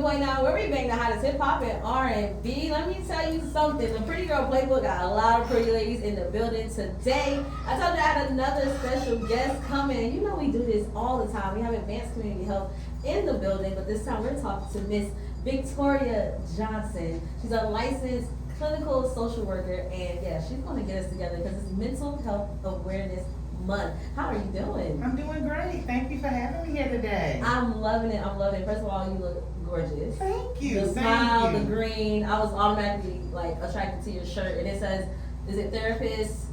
101.9, where we bang the hottest hip hop and R&B. Let me tell you something. The Pretty Girl Playbook got a lot of pretty ladies in the building today. I told you I had another special guest coming. You know we do this all the time. We have advanced community health in the building, but this time we're talking to Miss Victoria Johnson. She's a licensed clinical social worker, and yeah, she's going to get us together because it's Mental Health Awareness Month. How are you doing? I'm doing great. Thank you for having me here today. I'm loving it. I'm loving it. First of all, you look gorgeous. Thank you. The smile, the green. I was automatically like attracted to your shirt, and it says, "Is it therapist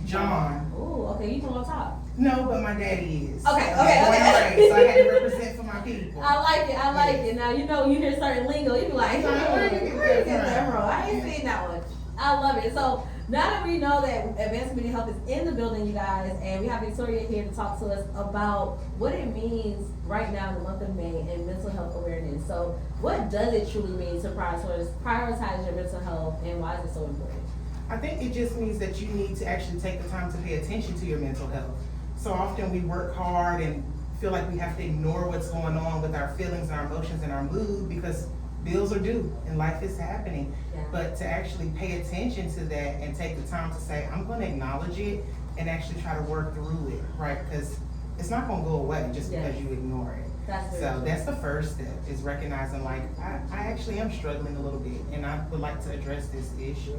John?" Oh, okay. You from on top? No, but my daddy is. Okay. Born and raised, so I had to represent for my people. I like it. I like it. Now you hear certain lingo, you be like, Where you get that from? I ain't seen that one. I love it. So now that we know that Advanced Community Health is in the building, you guys, and we have Victoria here to talk to us about what it means right now in the month of May and mental health awareness. So what does it truly mean to prioritize your mental health, and why is it so important? I think it just means that you need to actually take the time to pay attention to your mental health. So often we work hard and feel like we have to ignore what's going on with our feelings and our emotions and our mood because bills are due and life is happening. Yeah. But to actually pay attention to that and take the time to say, I'm going to acknowledge it and actually try to work through it, right? Because it's not going to go away just because you ignore it. That's the first step, is recognizing like, I actually am struggling a little bit and I would like to address this issue.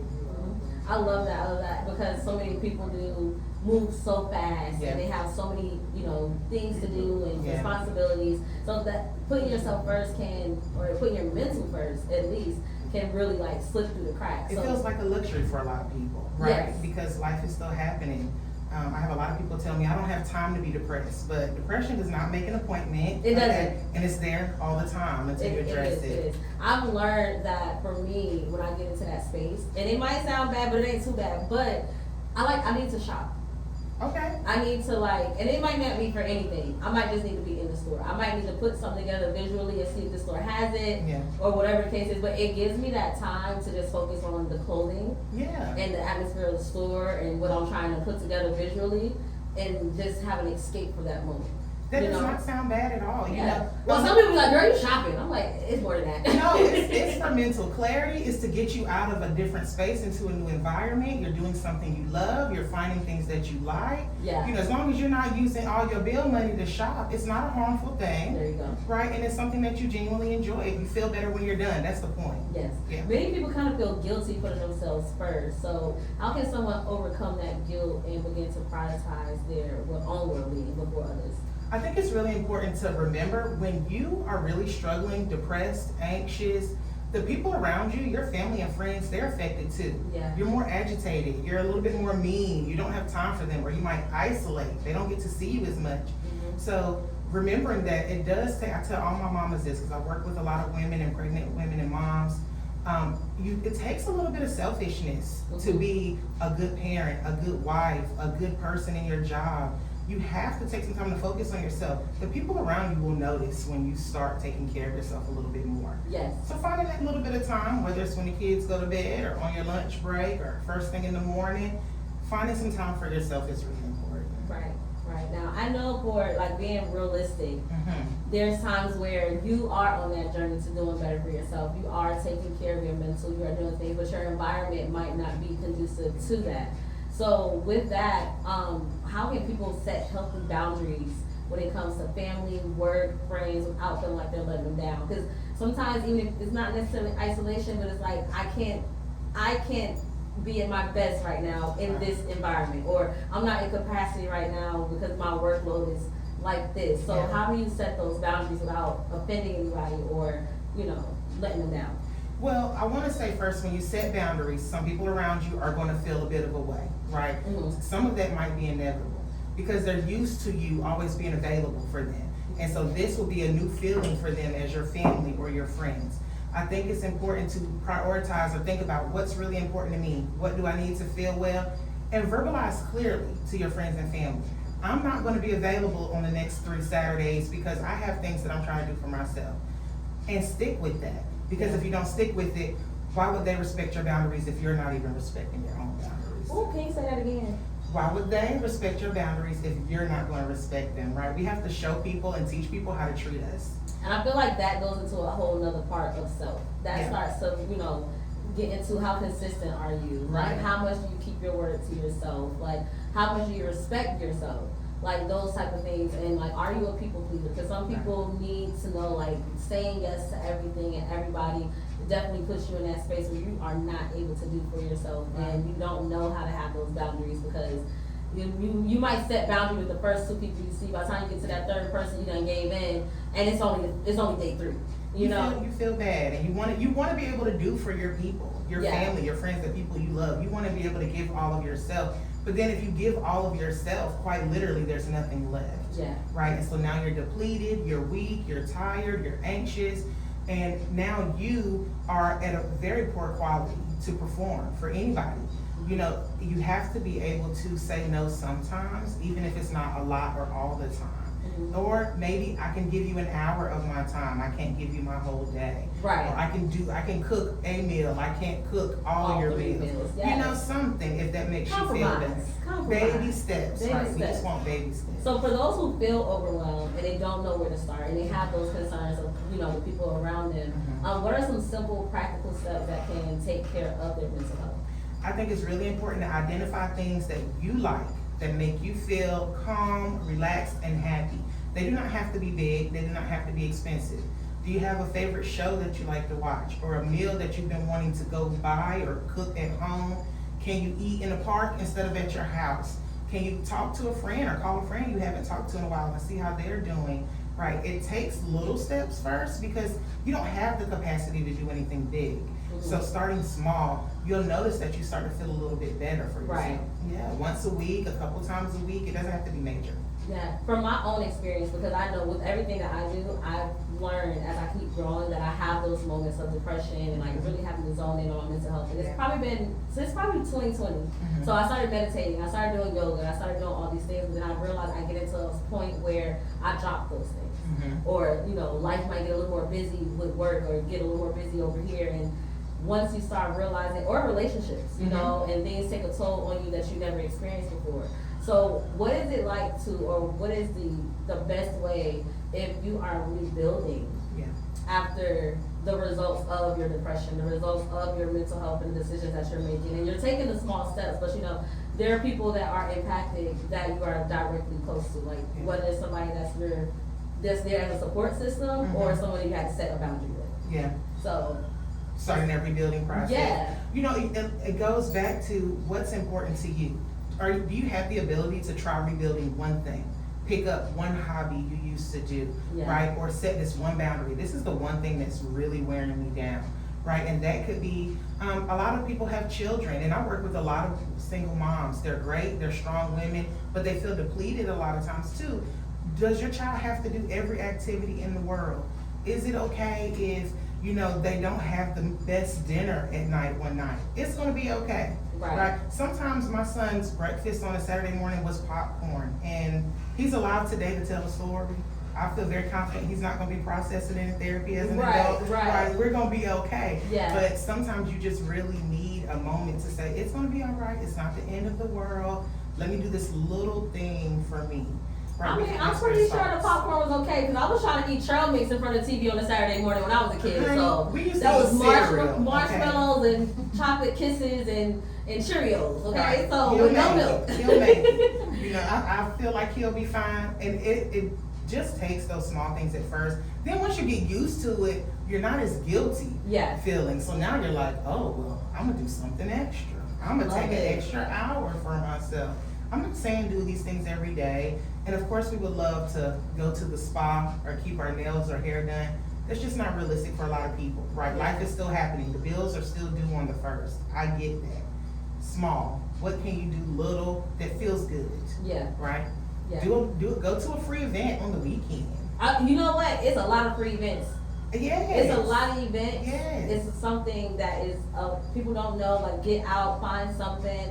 I love that because so many people do move so fast and they have so many, things to do and responsibilities. So that putting yourself first or putting your mental first at least, can really like slip through the cracks. It feels like a luxury for a lot of people, right? Yes. Because life is still happening. I have a lot of people tell me I don't have time to be depressed, but depression does not make an appointment. It doesn't. And it's there all the time until you address it. It is. I've learned that for me, when I get into that space, and it might sound bad, but it ain't too bad, but I need to shop. Okay. I need to and it might not be for anything. I might just need to be in the store. I might need to put something together visually and see if the store has it or whatever the case is. But it gives me that time to just focus on the clothing and the atmosphere of the store and what I'm trying to put together visually and just have an escape for that moment. That does not sound bad at all. Well, some people are like, girl, you shopping. I'm like, it's more than that. No, it's for mental clarity. It's to get you out of a different space into a new environment. You're doing something you love. You're finding things that you like. Yeah. As long as you're not using all your bill money to shop, it's not a harmful thing. There you go. Right? And it's something that you genuinely enjoy. You feel better when you're done. That's the point. Yes. Yeah. Many people kind of feel guilty putting themselves first. So how can someone overcome that guilt and begin to prioritize their own well-being before others? I think it's really important to remember when you are really struggling, depressed, anxious, the people around you, your family and friends, they're affected too. Yeah. You're more agitated. You're a little bit more mean. You don't have time for them, or you might isolate. They don't get to see you as much. Mm-hmm. So remembering that it does take, I tell all my mamas this because I work with a lot of women and pregnant women and moms. It takes a little bit of selfishness to be a good parent, a good wife, a good person in your job. You have to take some time to focus on yourself. The people around you will notice when you start taking care of yourself a little bit more. Yes. So finding that little bit of time, whether it's when the kids go to bed or on your lunch break or first thing in the morning, finding some time for yourself is really important. Right. Now, I know for being realistic, there's times where you are on that journey to doing better for yourself. You are taking care of your mental, you are doing things, but your environment might not be conducive to that. So with that, how can people set healthy boundaries when it comes to family, work, friends, without feeling like they're letting them down? Because sometimes even if it's not necessarily isolation, but it's like I can't be at my best right now in this environment, or I'm not in capacity right now because my workload is like this. So how do you set those boundaries without offending anybody or letting them down? Well, I want to say first, when you set boundaries, some people around you are going to feel a bit of a way, right? Mm-hmm. Some of that might be inevitable because they're used to you always being available for them. And so this will be a new feeling for them as your family or your friends. I think it's important to prioritize or think about what's really important to me. What do I need to feel well? And verbalize clearly to your friends and family. I'm not going to be available on the next 3 Saturdays because I have things that I'm trying to do for myself. And stick with that. Because if you don't stick with it, why would they respect your boundaries if you're not even respecting your own boundaries? Oh, can you say that again? Why would they respect your boundaries if you're not going to respect them, right? We have to show people and teach people how to treat us. And I feel like that goes into a whole nother part of self. That starts to, get into how consistent are you? Like, Right. how much do you keep your word to yourself? Like, how much do you respect yourself? Like, those type of things. And, like, are you a people pleaser? Because some people need to know, like, saying yes to everything and everybody definitely puts you in that space where you are not able to do for yourself. And you don't know how to have those boundaries because you might set boundaries with the first two people you see. By the time you get to that third person, you done gave in, and it's only day 3. You feel bad, and you want to be able to do for your people, your family, your friends, the people you love. You want to be able to give all of yourself. But then if you give all of yourself, quite literally, there's nothing left. Yeah. Right. And so now you're depleted, you're weak, you're tired, you're anxious, and now you are at a very poor quality to perform for anybody. You have to be able to say no sometimes, even if it's not a lot or all the time. Mm-hmm. Or maybe I can give you an hour of my time. I can't give you my whole day. Right. Or I can cook a meal. I can't cook all your meals. Yes. Something, if that makes you feel better. Baby steps. We just want baby steps. So for those who feel overwhelmed and they don't know where to start and they have those concerns of, the people around them, what are some simple practical steps that can take care of their mental health? I think it's really important to identify things that you like, that make you feel calm, relaxed, and happy. They do not have to be big, they do not have to be expensive. Do you have a favorite show that you like to watch, or a meal that you've been wanting to go buy or cook at home? Can you eat in a park instead of at your house? Can you talk to a friend or call a friend you haven't talked to in a while and see how they're doing? Right, it takes little steps first because you don't have the capacity to do anything big. Mm-hmm. So starting small, you'll notice that you start to feel a little bit better for yourself. Right. Yeah, once a week, a couple times a week. It doesn't have to be major. Yeah, from my own experience, because I know with everything that I do, I've learned as I keep growing that I have those moments of depression and like really having to zone in on my mental health. And it's probably been since probably 2020. Mm-hmm. So I started meditating, I started doing yoga, I started doing all these things, and then I realized I get into a point where I drop those things. Mm-hmm. Or, life might get a little more busy with work or get a little more busy over here. And once you start realizing, or relationships, and things take a toll on you that you never experienced before. So what is it like to, or what is the best way if you are rebuilding after the results of your depression, the results of your mental health and decisions that you're making? And you're taking the small steps, but there are people that are impacted that you are directly close to, like whether it's somebody that's there as a support system or someone you had to set a boundary with. Yeah. So starting that rebuilding process. Yeah. It goes back to what's important to you. Do you have the ability to try rebuilding one thing? Pick up one hobby you used to do, right? Or set this one boundary. This is the one thing that's really wearing me down, right? And that could be, a lot of people have children, and I work with a lot of single moms. They're great, they're strong women, but they feel depleted a lot of times too. Does your child have to do every activity in the world? Is it okay if, they don't have the best dinner at night one night? It's gonna be okay. Right. Sometimes my son's breakfast on a Saturday morning was popcorn, and he's allowed today to tell a story. I feel very confident he's not going to be processing it in therapy as an adult. Right. We're going to be okay. Yeah. But sometimes you just really need a moment to say, it's going to be all right. It's not the end of the world. Let me do this little thing for me. Right. I mean, I'm pretty sure the popcorn was okay because I was trying to eat trail mix in front of the TV on a Saturday morning when I was a kid. So that was marshmallows and chocolate kisses and Cheerios, okay? Right. So with no milk. He'll make it. I feel like he'll be fine. And it just takes those small things at first. Then once you get used to it, you're not as guilty feeling. So now you're like, oh, well, I'm going to do something extra. I'm going to take an extra hour for myself. I'm not saying do these things every day. And of course, we would love to go to the spa or keep our nails or hair done. That's just not realistic for a lot of people, right? Life is still happening. The bills are still due on the 1st. I get that. Small. What can you do little that feels good? Yeah. Right? Yeah. Go to a free event on the weekend. You know what? It's a lot of free events. Yes. It's a lot of events. Yes. It's something that is, people don't know, like get out, find something.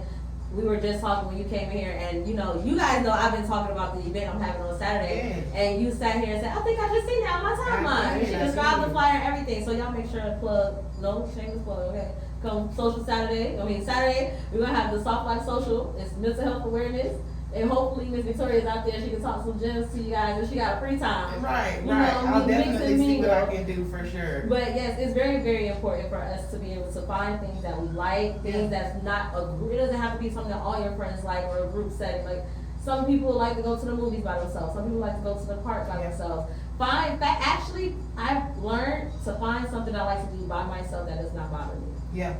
We were just talking when you came in here, and you guys know I've been talking about the event I'm having on Saturday, and you sat here and said, I think I just seen that on my timeline. She described the flyer and everything, so y'all make sure to plug, no shameless plug, okay? Come Social Saturday, Saturday, we're gonna have the Soft Life Social, it's mental health awareness, And hopefully Miss Victoria's out there, she can talk some gems to you guys if she got free time. Right, You right. know, I'll mix definitely and see what I mingle. can do for sure. But yes, it's very, very important for us to be able to find things that we like, things that's not a group. It doesn't have to be something that all your friends like or a group setting. Like some people like to go to the movies by themselves. Some people like to go to the park by themselves. Actually, I've learned to find something I like to do by myself that does not bother me. Yeah.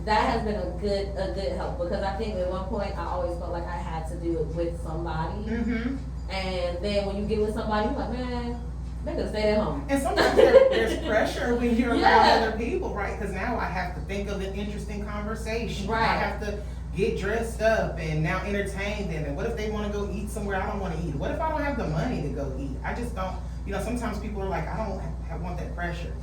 That has been a good help because I think at one point I always felt like I had to do it with somebody. Mm-hmm. And then when you get with somebody, you're like, man, they could stay at home. And sometimes there's pressure when you're around Yeah. other people, right? Because now I have to think of an interesting conversation. Right. I have to get dressed up and now entertain them. And what if they want to go eat somewhere I don't want to eat? What if I don't have the money to go eat? I just don't, sometimes people are like, I don't want that pressure.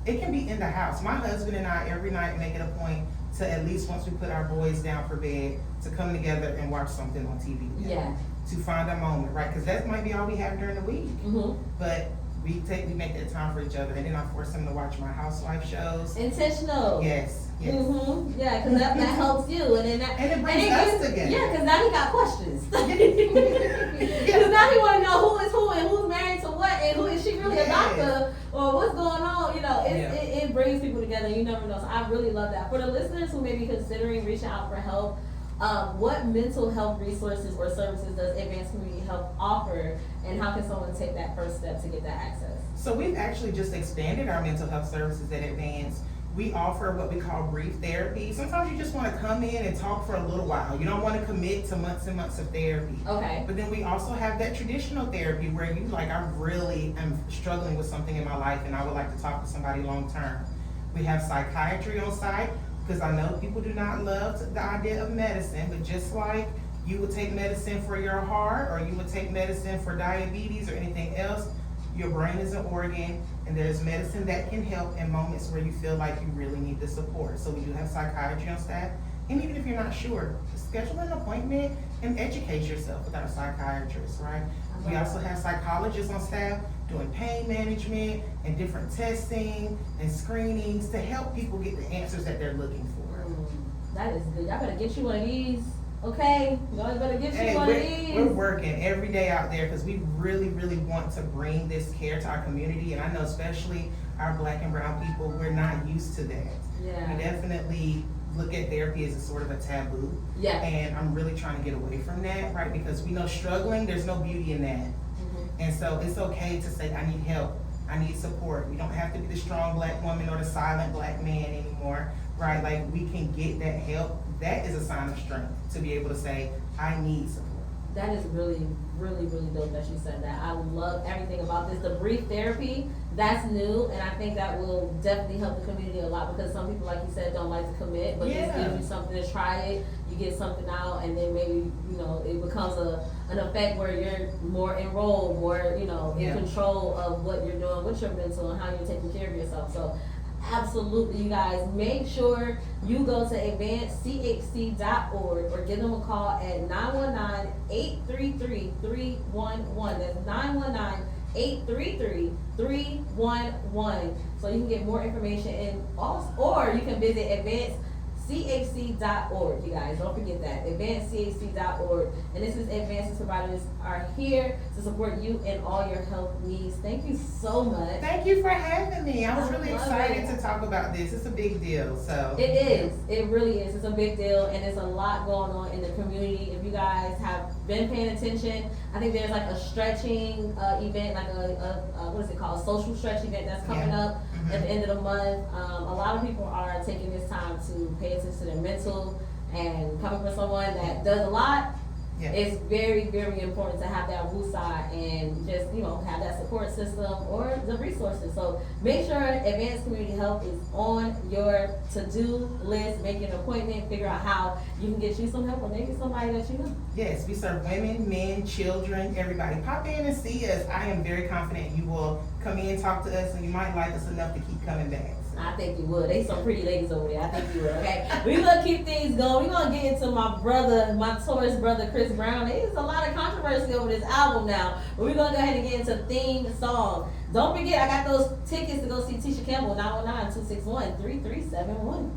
It can be in the house. My husband and I every night make it a point to at least once we put our boys down for bed to come together and watch something on TV together. Yeah. To find a moment, right? Because that might be all we have during the week. Mm-hmm. But we make that time for each other, and then I force him to watch my housewife shows. Intentional. Yes, yes. Mm-hmm. Yeah, because that helps you, and then And it brings us together. Yeah, because now he got questions. Because now he want to know who is who and who's married to what and who is she really a doctor or what's going on. It brings people together. You never know. So I really love that. For the listeners who may be considering reaching out for help, what mental health resources or services does Advanced Community Health offer, and how can someone take that first step to get that access? So we've actually just expanded our mental health services at Advance. We offer what we call brief therapy. Sometimes you just want to come in and talk for a little while. You don't want to commit to months and months of therapy. Okay. But then we also have that traditional therapy where you I really am struggling with something in my life and I would like to talk to somebody long term. We have psychiatry on site because I know people do not love the idea of medicine, but just like you would take medicine for your heart or you would take medicine for diabetes or anything else, your brain is an organ, and there's medicine that can help in moments where you feel like you really need the support. So we do have psychiatry on staff, and even if you're not sure, schedule an appointment and educate yourself with our psychiatrist, right? We also have psychologists on staff doing pain management and different testing and screenings to help people get the answers that they're looking for. That is good. Y'all better get you one of these. Okay, y'all better get you one of these. We're working every day out there because we really, really want to bring this care to our community. And I know especially our Black and brown people, we're not used to that. Yeah. We definitely look at therapy as a sort of a taboo. Yeah. And I'm really trying to get away from that, right? Because we know struggling, there's no beauty in that. Mm-hmm. And so it's okay to say, I need help. I need support. We don't have to be the strong Black woman or the silent Black man anymore, right? Like we can get that help. That is a sign of strength to be able to say, I need support. That is really, really, really dope that you said that. I love everything about this. The brief therapy, that's new, and I think that will definitely help the community a lot because some people, like you said, don't like to commit, but this gives you something to try it. You get something out, and then maybe, it becomes an effect where you're more enrolled, more, in control of what you're doing with your mental and how you're taking care of yourself. So absolutely, you guys, make sure you go to advancedchc.org or give them a call at 919-833-311. That's 919-833-311. So you can get more information and also, or you can visit advancedchc.org, you guys. Don't forget that. advancedchc.org. And this is Advances Providers are here to support you in all your health needs. Thank you so much. Thank you for having me. I was really excited it. to talk about this. It's a big deal. So It is. It really is. It's a big deal, and there's a lot going on in the community. If you guys have been paying attention, I think there's like a stretching event, like a what is it called? A social stretch event that's coming up at the end of the month. A lot of people are taking this time to pay attention to their mental, and coming from someone that does a lot. Yeah. It's very, very important to have that woosah and just, have that support system or the resources. So make sure Advanced Community Health is on your to-do list. Make an appointment, figure out how you can get you some help or maybe somebody that you know. Yes, we serve women, men, children, everybody. Pop in and see us. I am very confident you will come in, talk to us, and you might like us enough to keep coming back. I think you would. They some pretty ladies over there. I think you would, okay? We're going to keep things going. We're going to get into my Taurus brother, Chris Brown. There's a lot of controversy over this album now. But we're going to go ahead and get into theme song. Don't forget, I got those tickets to go see Tisha Campbell, 919-261-3371.